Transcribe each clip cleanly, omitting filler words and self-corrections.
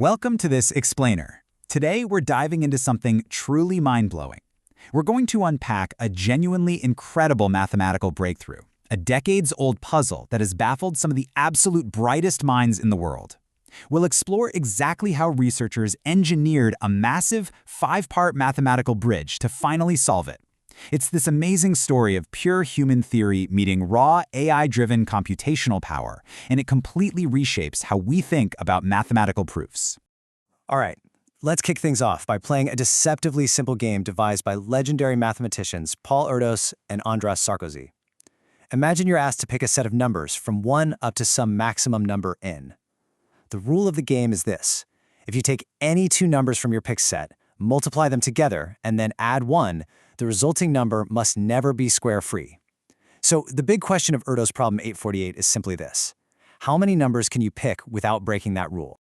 Welcome to this explainer. Today we're diving into something truly mind-blowing. We're going to unpack a genuinely incredible mathematical breakthrough, a decades-old puzzle that has baffled some of the absolute brightest minds in the world. We'll explore exactly how researchers engineered a massive 5-part mathematical bridge to finally solve it. It's this amazing story of pure human theory meeting raw AI-driven computational power, and it completely reshapes how we think about mathematical proofs. All right, let's kick things off by playing a deceptively simple game devised by legendary mathematicians Paul Erdős and Erdős Sárközy. Imagine you're asked to pick a set of numbers from 1 up to some maximum number n. The rule of the game is this: if you take any two numbers from your pick set, multiply them together, and then add 1, the resulting number must never be square-free. So the big question of Erdős' problem 848 is simply this: how many numbers can you pick without breaking that rule?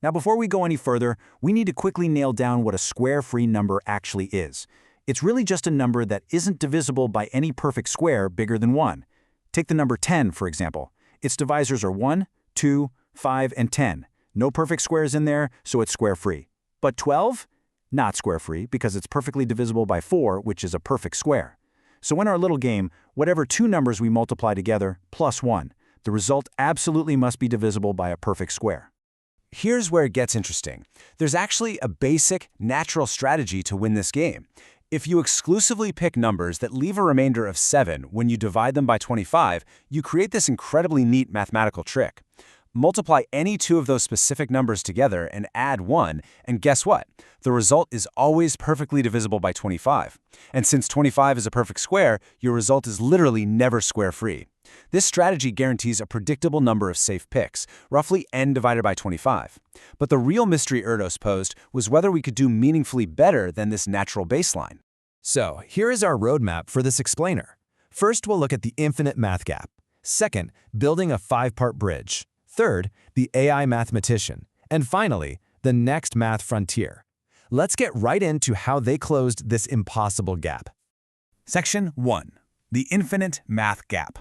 Now, before we go any further, we need to quickly nail down what a square-free number actually is. It's really just a number that isn't divisible by any perfect square bigger than 1. Take the number 10, for example. Its divisors are 1, 2, 5, and 10. No perfect squares in there, so it's square-free. But 12? Not square-free, because it's perfectly divisible by 4, which is a perfect square. So in our little game, whatever two numbers we multiply together, plus 1, the result absolutely must be divisible by a perfect square. Here's where it gets interesting. There's actually a basic, natural strategy to win this game. If you exclusively pick numbers that leave a remainder of 7 when you divide them by 25, you create this incredibly neat mathematical trick. Multiply any two of those specific numbers together and add 1, and guess what? The result is always perfectly divisible by 25. And since 25 is a perfect square, your result is literally never square-free. This strategy guarantees a predictable number of safe picks, roughly n divided by 25. But the real mystery Erdős posed was whether we could do meaningfully better than this natural baseline. So, here is our roadmap for this explainer. First, we'll look at the infinite math gap. Second, building a 5-part bridge. Third, the AI mathematician. And finally, the next math frontier. Let's get right into how they closed this impossible gap. Section 1. The infinite math gap.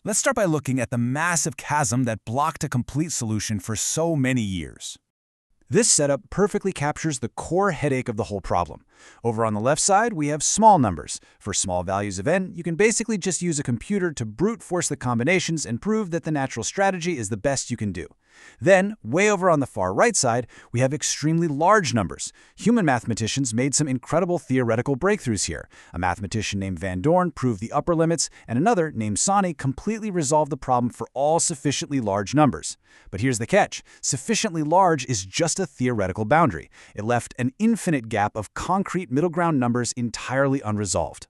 Let's start by looking at the massive chasm that blocked a complete solution for so many years. This setup perfectly captures the core headache of the whole problem. Over on the left side, we have small numbers. For small values of n, you can basically just use a computer to brute force the combinations and prove that the natural strategy is the best you can do. Then, way over on the far right side, we have extremely large numbers. Human mathematicians made some incredible theoretical breakthroughs here. A mathematician named Van Doorn proved the upper limits, and another named Soni completely resolved the problem for all sufficiently large numbers. But here's the catch: sufficiently large is just a theoretical boundary. It left an infinite gap of concrete middle ground numbers entirely unresolved.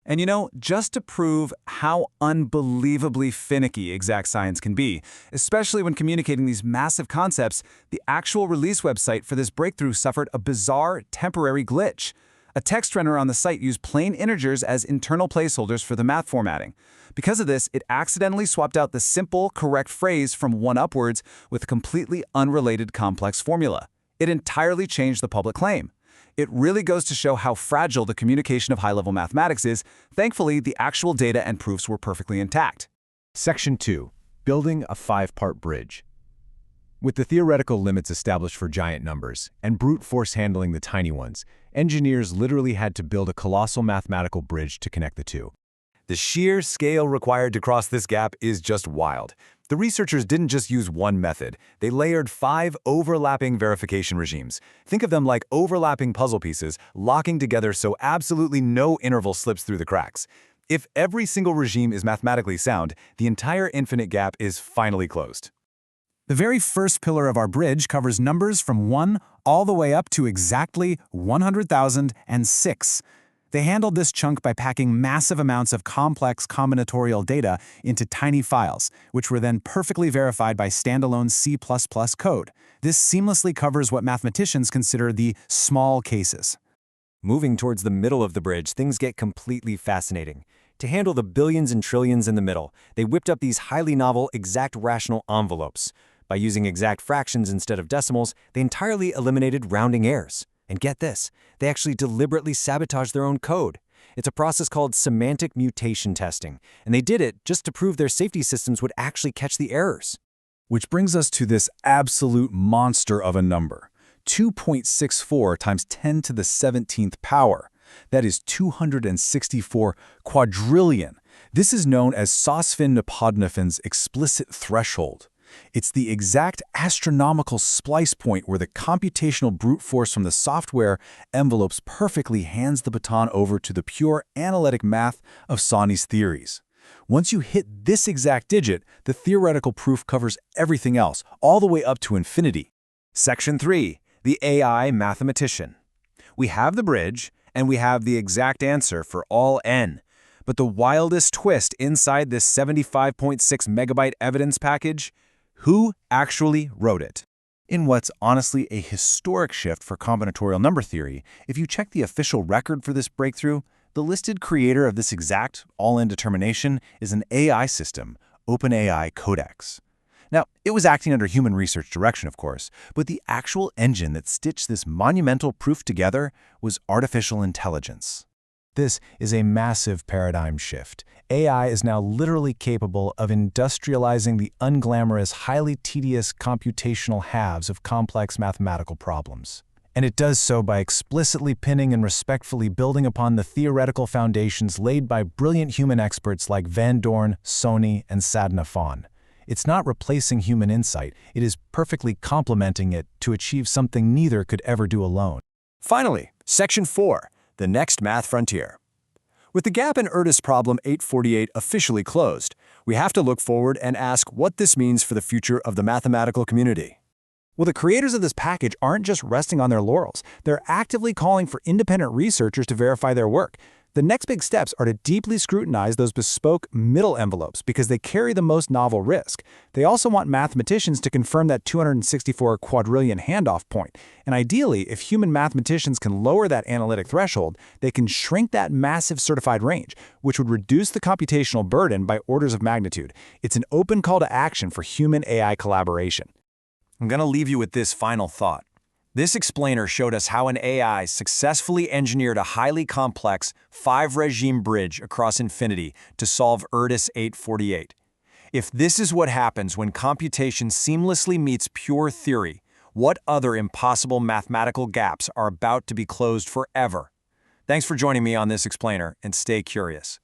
And you know, just to prove how unbelievably finicky exact science can be, especially when communicating these massive concepts, the actual release website for this breakthrough suffered a bizarre temporary glitch. A text renderer on the site used plain integers as internal placeholders for the math formatting. Because of this, it accidentally swapped out the simple, correct phrase from 1 upwards with a completely unrelated complex formula. It entirely changed the public claim. It really goes to show how fragile the communication of high-level mathematics is. Thankfully, the actual data and proofs were perfectly intact. Section 2. Building a 5-part bridge. With the theoretical limits established for giant numbers and brute force handling the tiny ones, engineers literally had to build a colossal mathematical bridge to connect the two. The sheer scale required to cross this gap is just wild. The researchers didn't just use one method. They layered 5 overlapping verification regimes. Think of them like overlapping puzzle pieces, locking together so absolutely no interval slips through the cracks. If every single regime is mathematically sound, the entire infinite gap is finally closed. The very first pillar of our bridge covers numbers from 1 all the way up to exactly 100,006. They handled this chunk by packing massive amounts of complex combinatorial data into tiny files, which were then perfectly verified by standalone C++ code. This seamlessly covers what mathematicians consider the small cases. Moving towards the middle of the bridge, things get completely fascinating. To handle the billions and trillions in the middle, they whipped up these highly novel exact rational envelopes. By using exact fractions instead of decimals, they entirely eliminated rounding errors. And get this, they actually deliberately sabotaged their own code. It's a process called semantic mutation testing, and they did it just to prove their safety systems would actually catch the errors. Which brings us to this absolute monster of a number. 2.64 times 10 to the 17th power. That is 264 quadrillion. This is known as Sosfin-Nepodnofin's explicit threshold. It's the exact astronomical splice point where the computational brute force from the software envelopes perfectly hands the baton over to the pure analytic math of Sawhney's theories. Once you hit this exact digit, the theoretical proof covers everything else, all the way up to infinity. Section 3. The AI mathematician. We have the bridge, and we have the exact answer for all n. But the wildest twist inside this 75.6 megabyte evidence package: who actually wrote it? In what's honestly a historic shift for combinatorial number theory, if you check the official record for this breakthrough, the listed creator of this exact all-in determination is an AI system, OpenAI Codex. Now, it was acting under human research direction, of course, but the actual engine that stitched this monumental proof together was artificial intelligence. This is a massive paradigm shift. AI is now literally capable of industrializing the unglamorous, highly tedious computational halves of complex mathematical problems. And it does so by explicitly pinning and respectfully building upon the theoretical foundations laid by brilliant human experts like Van Dorn, Sony, and Sadhna Fawn. It's not replacing human insight, it is perfectly complementing it to achieve something neither could ever do alone. Finally, Section 4. The next math frontier. With the gap in Erdős problem 848 officially closed, we have to look forward and ask what this means for the future of the mathematical community. Well, the creators of this package aren't just resting on their laurels. They're actively calling for independent researchers to verify their work. The next big steps are to deeply scrutinize those bespoke middle envelopes because they carry the most novel risk. They also want mathematicians to confirm that 264 quadrillion handoff point. And ideally, if human mathematicians can lower that analytic threshold, they can shrink that massive certified range, which would reduce the computational burden by orders of magnitude. It's an open call to action for human-AI collaboration. I'm going to leave you with this final thought. This explainer showed us how an AI successfully engineered a highly complex 5-regime bridge across infinity to solve Erdős 848. If this is what happens when computation seamlessly meets pure theory, what other impossible mathematical gaps are about to be closed forever? Thanks for joining me on this explainer, and stay curious.